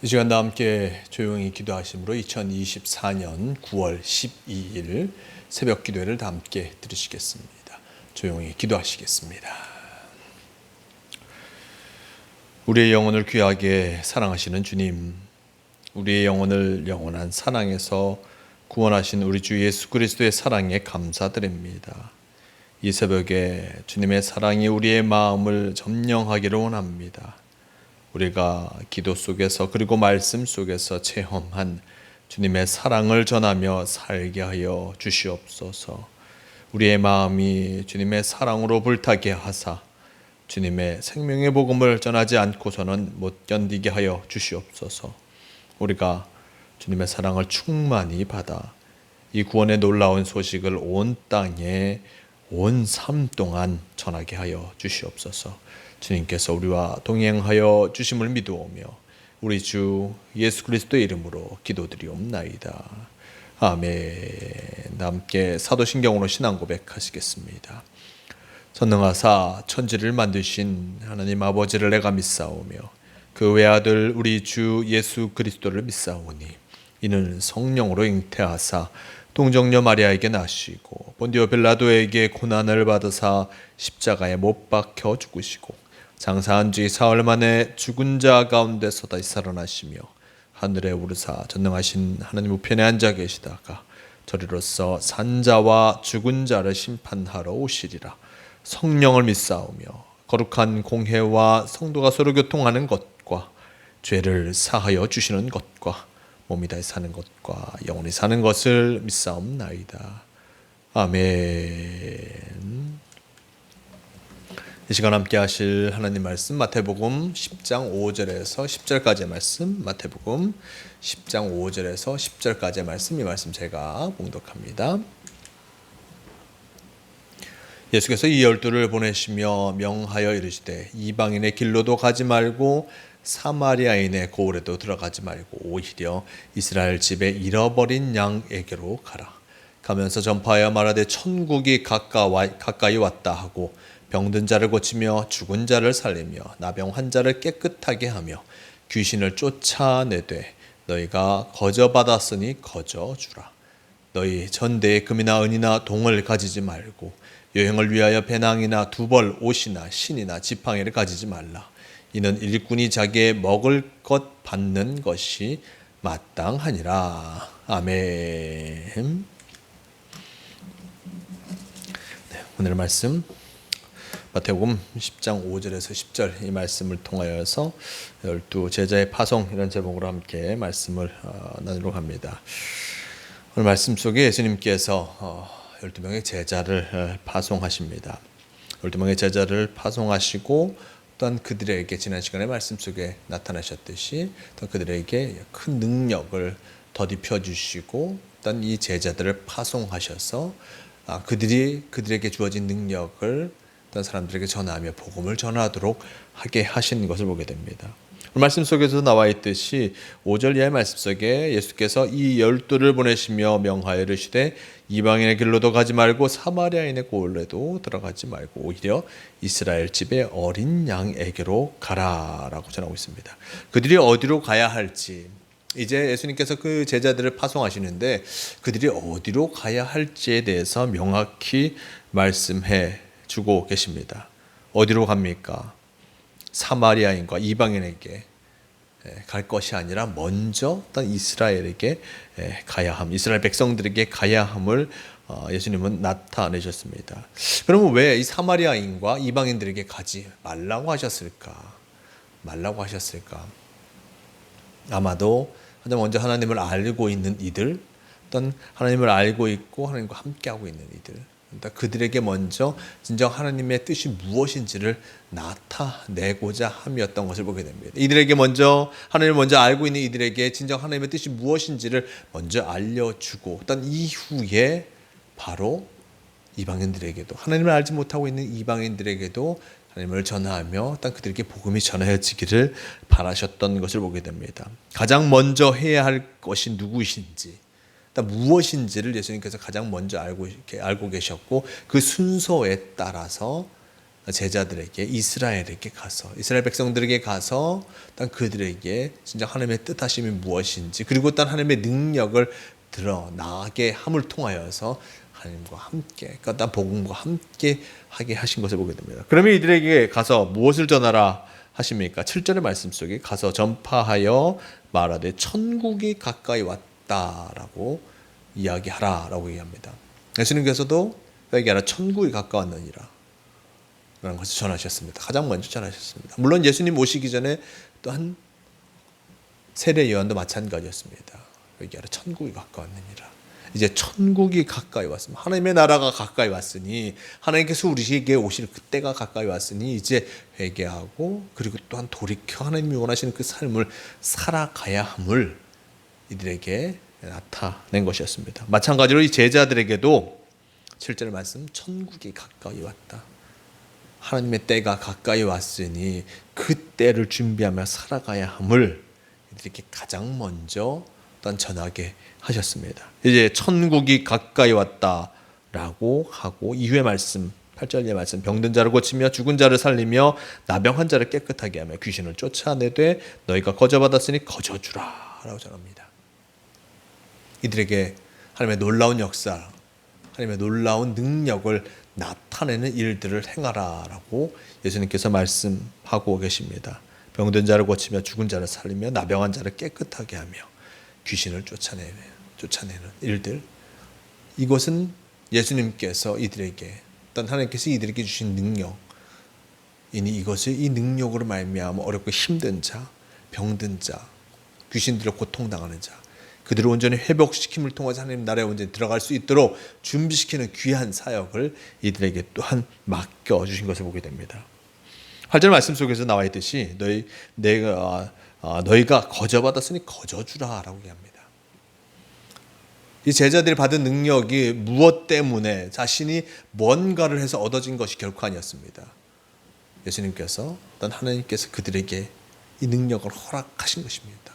이 시간 다 함께 조용히 기도하심으로 2024년 9월 12일 새벽 기도회를 다 함께 들으시겠습니다. 조용히 기도하시겠습니다. 우리의 영혼을 귀하게 사랑하시는 주님, 우리의 영혼을 영원한 사랑에서 구원하신 우리 주 예수 그리스도의 사랑에 감사드립니다. 이 새벽에 주님의 사랑이 우리의 마음을 점령하기를 원합니다. 우리가 기도 속에서 그리고 말씀 속에서 체험한 주님의 사랑을 전하며 살게 하여 주시옵소서. 우리의 마음이 주님의 사랑으로 불타게 하사 주님의 생명의 복음을 전하지 않고서는 못 견디게 하여 주시옵소서. 우리가 주님의 사랑을 충만히 받아 이 구원의 놀라운 소식을 온 땅에 온 삶 동안 전하게 하여 주시옵소서. 주님께서 우리와 동행하여 주심을 믿어오며 우리 주 예수 그리스도의 이름으로 기도드리옵나이다. 아멘. 함께 사도신경으로 신앙 고백하시겠습니다. 전능하사 천지를 만드신 하나님 아버지를 내가 믿사오며 그 외아들 우리 주 예수 그리스도를 믿사오니 이는 성령으로 잉태하사 동정녀 마리아에게 나시고 본디오 빌라도에게 고난을 받으사 십자가에 못 박혀 죽으시고 장사한 지 사흘 만에 죽은 자 가운데서 다시 살아나시며 하늘에 오르사 전능하신 하나님 우편에 앉아 계시다가 저리로서 산자와 죽은 자를 심판하러 오시리라. 성령을 믿사오며 거룩한 공회와 성도가 서로 교통하는 것과 죄를 사하여 주시는 것과 몸이 다시 사는 것과 영원히 사는 것을 믿사옵나이다. 아멘. 이 시간 함께 하실 하나님 말씀 마태복음 10장 5절에서 10절까지의 말씀, 마태복음 10장 5절에서 10절까지의 말씀, 이 말씀 제가 봉독합니다. 예수께서 이 12를 보내시며 명하여 이르시되 이방인의 길로도 가지 말고 사마리아인의 고을에도 들어가지 말고 오히려 이스라엘 집에 잃어버린 양에게로 가라. 가면서 전파하여 말하되 천국이 가까이 왔다 하고 병든 자를 고치며 죽은 자를 살리며 나병 환자를 깨끗하게 하며 귀신을 쫓아내되 너희가 거저 받았으니 거저 주라. 너희 전대에 금이나 은이나 동을 가지지 말고 여행을 위하여 배낭이나 두벌 옷이나 신이나 지팡이를 가지지 말라. 이는 일꾼이 자기의 먹을 것 받는 것이 마땅하니라. 아멘. 오늘 말씀 마태복음 10장 5절에서 10절 이 말씀을 통하여서 12 제자의 파송 이런 제목으로 함께 말씀을 나누려고 합니다. 오늘 말씀 속에 예수님께서 12명의 제자를 파송하십니다. 12명의 제자를 파송하시고 또한 그들에게 지난 시간에 말씀 속에 나타나셨듯이 또 그들에게 큰 능력을 덧입혀 주시고 또한 이 제자들을 파송하셔서 그들에게 주어진 능력을 어떤 사람들에게 전하며 복음을 전하도록 하게 하신 것을 보게 됩니다. 말씀 속에서 나와 있듯이 5절 이하의 말씀 속에 예수께서 이 12를 보내시며 명하여 이르시되 이방인의 길로도 가지 말고 사마리아인의 고을에도 들어가지 말고 오히려 이스라엘 집의 어린 양에게로 가라라고 전하고 있습니다. 그들이 어디로 가야 할지, 이제 예수님께서 그 제자들을 파송하시는데 그들이 어디로 가야 할지에 대해서 명확히 말씀해 주고 계십니다. 어디로 갑니까? 사마리아인과 이방인에게 갈 것이 아니라 먼저 어떤 이스라엘에게 가야 함, 이스라엘 백성들에게 가야 함을 예수님은 나타내셨습니다. 그러면 왜 이 사마리아인과 이방인들에게 가지 말라고 하셨을까? 아마도 먼저 하나님을 알고 있는 이들, 어떤 하나님을 알고 있고 하나님과 함께하고 있는 이들, 그들에게 먼저 진정 하나님의 뜻이 무엇인지를 나타내고자 함이었던 것을 보게 됩니다. 이들에게 먼저 하나님을 먼저 알고 있는 이들에게 진정 하나님의 뜻이 무엇인지를 먼저 알려주고 어떤 이후에 바로 이방인들에게도 하나님을 알지 못하고 있는 이방인들에게도 하나님을 전하며 어떤 그들에게 복음이 전해지기를 바라셨던 것을 보게 됩니다. 가장 먼저 해야 할 것이 누구이신지, 무엇인지를 예수님께서 가장 먼저 알고 계셨고 그 순서에 따라서 제자들에게 이스라엘에게 가서 이스라엘 백성들에게 가서 일단 그들에게 진짜 하나님의 뜻하심이 무엇인지 그리고 일단 하나님의 능력을 드러나게 함을 통하여서 하나님과 함께 그러니까 복음과 함께 하게 하신 것을 보게 됩니다. 그러면 이들에게 가서 무엇을 전하라 하십니까? 7절의 말씀 속에 가서 전파하여 말하되 천국이 가까이 왔다라고 이야기하라라고 얘기합니다. 예수님께서도 얘기하라 천국이 가까웠느니라 라는 것을 전하셨습니다. 가장 먼저 전하셨습니다. 물론 예수님 오시기 전에 또한 세례 요한도 마찬가지였습니다. 얘기하라 천국이 가까웠느니라. 이제 천국이 가까이 왔습니다. 하나님의 나라가 가까이 왔으니 하나님께서 우리에게 오실 그때가 가까이 왔으니 이제 회개하고 그리고 또한 돌이켜 하나님이 원하시는 그 삶을 살아가야 함을 이들에게 나타낸 것이었습니다. 마찬가지로 이 제자들에게도 7절 말씀 천국이 가까이 왔다. 하나님의 때가 가까이 왔으니 그 때를 준비하며 살아가야 함을 이들에게 가장 먼저 전하게 하셨습니다. 이제 천국이 가까이 왔다라고 하고 이후의 말씀 8절의 말씀 병든 자를 고치며 죽은 자를 살리며 나병한 자를 깨끗하게 하며 귀신을 쫓아내되 너희가 거저받았으니 거저주라 라고 전합니다. 이들에게 하나님의 놀라운 역사 하나님의 놀라운 능력을 나타내는 일들을 행하라라고 예수님께서 말씀하고 계십니다. 병든 자를 고치며 죽은 자를 살리며 나병한 자를 깨끗하게 하며 귀신을 쫓아내는 일들 이것은 예수님께서 이들에게 어떤 하나님께서 이들에게 주신 능력이니 이것을 이 능력으로 말미암아 어렵고 힘든 자, 병든 자, 귀신들을 고통당하는 자 그들을 온전히 회복시킴을 통해서 하나님 나라에 온전히 들어갈 수 있도록 준비시키는 귀한 사역을 이들에게 또한 맡겨주신 것을 보게 됩니다. 8절 말씀 속에서 나와 있듯이 너희가 거저받았으니 거저주라 라고 얘기합니다. 이 제자들이 받은 능력이 무엇 때문에 자신이 뭔가를 해서 얻어진 것이 결코 아니었습니다. 예수님께서 어떤 하나님께서 그들에게 이 능력을 허락하신 것입니다.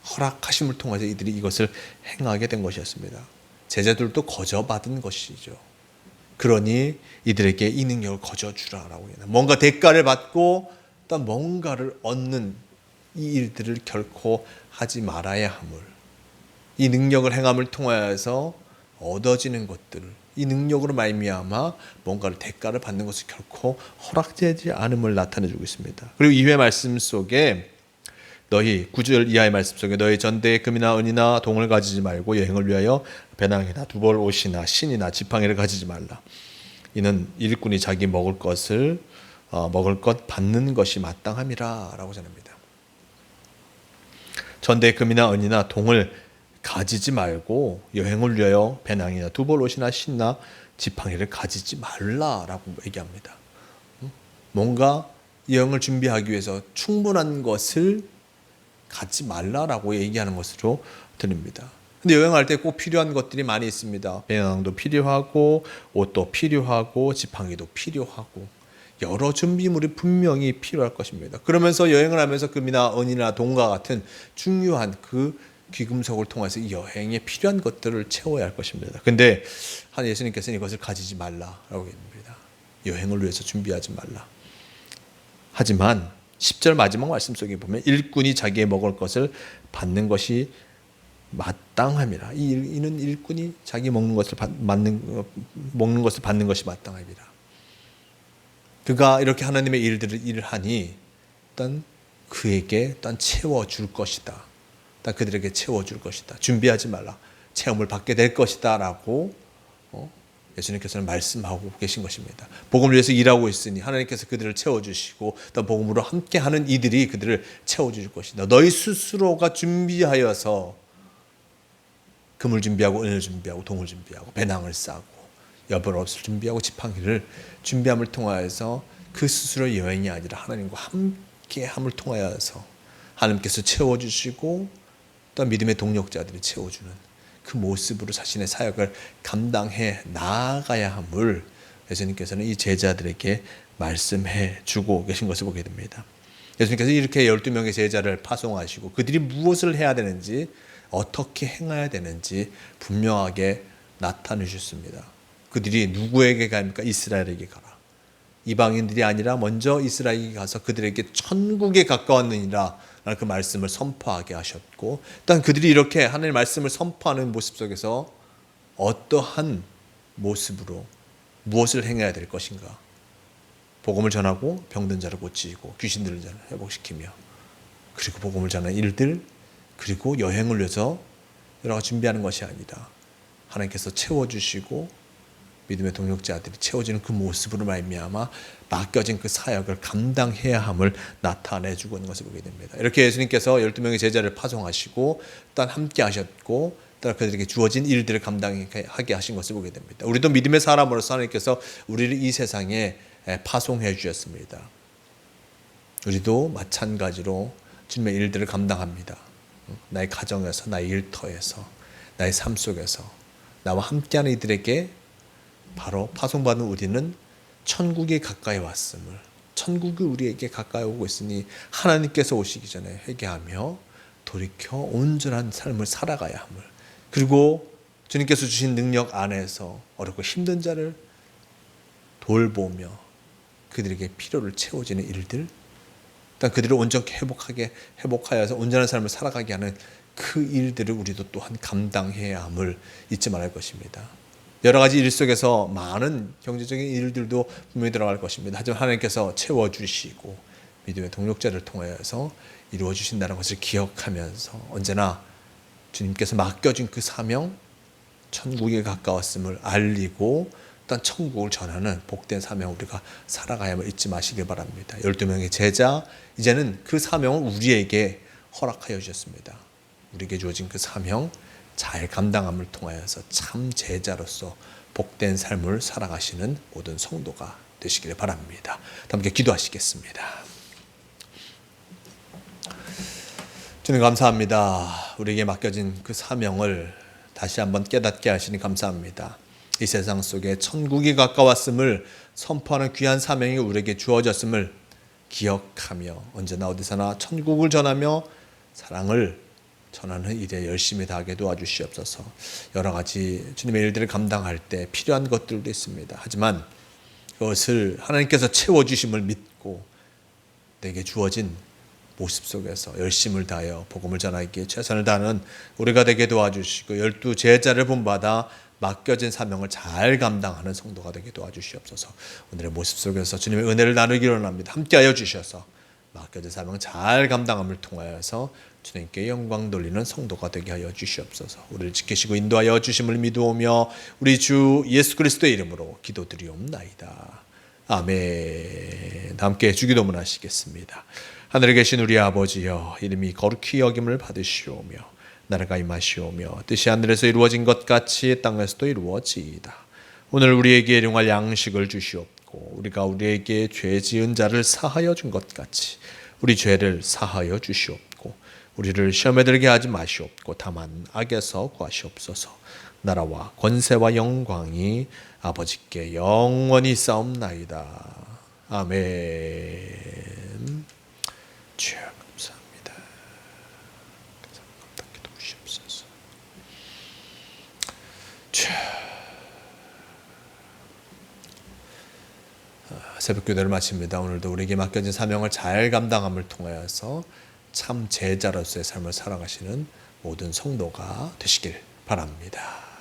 허락하심을 통해서 이들이 이것을 행하게 된 것이었습니다. 제자들도 거저받은 것이죠. 그러니 이들에게 이 능력을 거저주라라고 해요. 뭔가 대가를 받고 또 뭔가를 얻는 이 일들을 결코 하지 말아야 함을 이 능력을 행함을 통하여서 얻어지는 것들을 이 능력으로 말미암아 뭔가를 대가를 받는 것을 결코 허락되지 않음을 나타내주고 있습니다. 그리고 이후의 말씀 속에 너희 9절 이하의 말씀 속에 너희 전대에 금이나 은이나 동을 가지지 말고 여행을 위하여 배낭이나 두벌 옷이나 신이나 지팡이를 가지지 말라. 이는 일꾼이 자기 먹을 것 받는 것이 마땅함이라 라고 전합니다. 전대에 금이나 은이나 동을 가지지 말고 여행을 위하여 배낭이나 두벌 옷이나 신이나 지팡이를 가지지 말라라고 얘기합니다. 뭔가 여행을 준비하기 위해서 충분한 것을 갖지 말라라고 얘기하는 것으로 들립니다. 근데 여행할 때 꼭 필요한 것들이 많이 있습니다. 배낭도 필요하고 옷도 필요하고 지팡이도 필요하고 여러 준비물이 분명히 필요할 것입니다. 그러면서 여행을 하면서 금이나 은이나 동과 같은 중요한 그 귀금속을 통해서 이 여행에 필요한 것들을 채워야 할 것입니다. 근데 예수님께서는 이것을 가지지 말라라고 얘기합니다. 여행을 위해서 준비하지 말라. 하지만 10절 마지막 말씀 속에 보면 일꾼이 자기의 먹을 것을 받는 것이 마땅함이라. 이는 일꾼이 자기 먹는 것을 받는 것이 마땅함이라. 그가 이렇게 하나님의 일을 하니 일단 그에게 일단 채워줄 것이다. 일단 그들에게 채워줄 것이다. 준비하지 말라. 체험을 받게 될 것이다 라고 예수님께서는 말씀하고 계신 것입니다. 복음을 위해서 일하고 있으니 하나님께서 그들을 채워주시고 또 복음으로 함께하는 이들이 그들을 채워줄 것이다. 너희 스스로가 준비하여서 금을 준비하고 은을 준비하고 동을 준비하고 배낭을 싸고 여벌옷을 준비하고 지팡이를 준비함을 통하여서 그 스스로 여행이 아니라 하나님과 함께함을 통하여서 하나님께서 채워주시고 또 믿음의 동력자들이 채워주는 그 모습으로 자신의 사역을 감당해 나아가야 함을 예수님께서는 이 제자들에게 말씀해 주고 계신 것을 보게 됩니다. 예수님께서 이렇게 12명의 제자를 파송하시고 그들이 무엇을 해야 되는지 어떻게 행해야 되는지 분명하게 나타내셨습니다. 그들이 누구에게 갑니까? 이스라엘에게 가라. 이방인들이 아니라 먼저 이스라엘에 가서 그들에게 천국에 가까웠느니라 라는 그 말씀을 선포하게 하셨고, 일단 그들이 이렇게 하나님의 말씀을 선포하는 모습 속에서 어떠한 모습으로 무엇을 행해야 될 것인가? 복음을 전하고 병든 자를 고치고 귀신들을 회복시키며, 그리고 복음을 전하는 일들, 그리고 여행을 위해서 여러 가지 준비하는 것이 아니라 하나님께서 채워주시고 믿음의 동역자들이 채워지는 그 모습으로 말미암아 맡겨진 그 사역을 감당해야 함을 나타내주고 있는 것을 보게 됩니다. 이렇게 예수님께서 12명의 제자를 파송하시고 또한 함께 하셨고 또한 그들에게 주어진 일들을 감당하게 하신 것을 보게 됩니다. 우리도 믿음의 사람으로서 하나님께서 우리를 이 세상에 파송해 주셨습니다. 우리도 마찬가지로 주님의 일들을 감당합니다. 나의 가정에서, 나의 일터에서, 나의 삶 속에서 나와 함께하는 이들에게 바로 파송받은 우리는 천국에 가까이 왔음을, 천국이 우리에게 가까이 오고 있으니 하나님께서 오시기 전에 회개하며 돌이켜 온전한 삶을 살아가야 함을, 그리고 주님께서 주신 능력 안에서 어렵고 힘든 자를 돌보며 그들에게 필요를 채워지는 일들, 일단 그들을 온전히 회복하여서 온전한 삶을 살아가게 하는 그 일들을 우리도 또한 감당해야 함을 잊지 말할 것입니다. 여러 가지 일 속에서 많은 경제적인 일들도 분명히 들어갈 것입니다. 하지만 하나님께서 채워주시고 믿음의 동력자를 통하여서 이루어주신다는 것을 기억하면서 언제나 주님께서 맡겨준 그 사명, 천국에 가까웠음을 알리고 일단 천국을 전하는 복된 사명을 우리가 살아가야만 잊지 마시길 바랍니다. 12명의 제자, 이제는 그 사명을 우리에게 허락하여 주셨습니다. 우리에게 주어진 그 사명 잘 감당함을 통하여서 참 제자로서 복된 삶을 살아가시는 모든 성도가 되시기를 바랍니다. 함께 기도하시겠습니다. 주님 감사합니다. 우리에게 맡겨진 그 사명을 다시 한번 깨닫게 하시니 감사합니다. 이 세상 속에 천국이 가까웠음을 선포하는 귀한 사명이 우리에게 주어졌음을 기억하며 언제나 어디서나 천국을 전하며 사랑을 전하는 일에 열심히 다하게 도와주시옵소서. 여러 가지 주님의 일들을 감당할 때 필요한 것들도 있습니다. 하지만 그것을 하나님께서 채워주심을 믿고 내게 주어진 모습 속에서 열심을 다하여 복음을 전하기에 최선을 다하는 우리가 되게 도와주시고 12 제자를 본받아 맡겨진 사명을 잘 감당하는 성도가 되게 도와주시옵소서. 오늘의 모습 속에서 주님의 은혜를 나누기를 원합니다. 함께하여 주셔서 맡겨진 사명을 잘 감당함을 통하여서 주님께 영광 돌리는 성도가 되게 하여 주시옵소서. 우리를 지키시고 인도하여 주심을 믿으오며 우리 주 예수 그리스도의 이름으로 기도드리옵나이다. 아멘. 함께 주기도문 하시겠습니다. 하늘에 계신 우리 아버지여, 이름이 거룩히 여김을 받으시오며 나라가 임하시오며 뜻이 하늘에서 이루어진 것 같이 땅에서도 이루어지이다. 오늘 우리에게 일용할 양식을 주시옵고 우리가 우리에게 죄 지은 자를 사하여 준 것 같이 우리 죄를 사하여 주시옵고 우리를 시험에 들게 하지 마시옵고 다만 악에서 구하시옵소서. 나라와 권세와 영광이 아버지께 영원히 싸움나이다. 아멘. 주여 감사합니다. 감사합니다. 기도하시옵소서. 새벽 기도를 마칩니다. 오늘도 우리에게 맡겨진 사명을 잘 감당함을 통하여서 참 제자로서의 삶을 살아가시는 모든 성도가 되시길 바랍니다.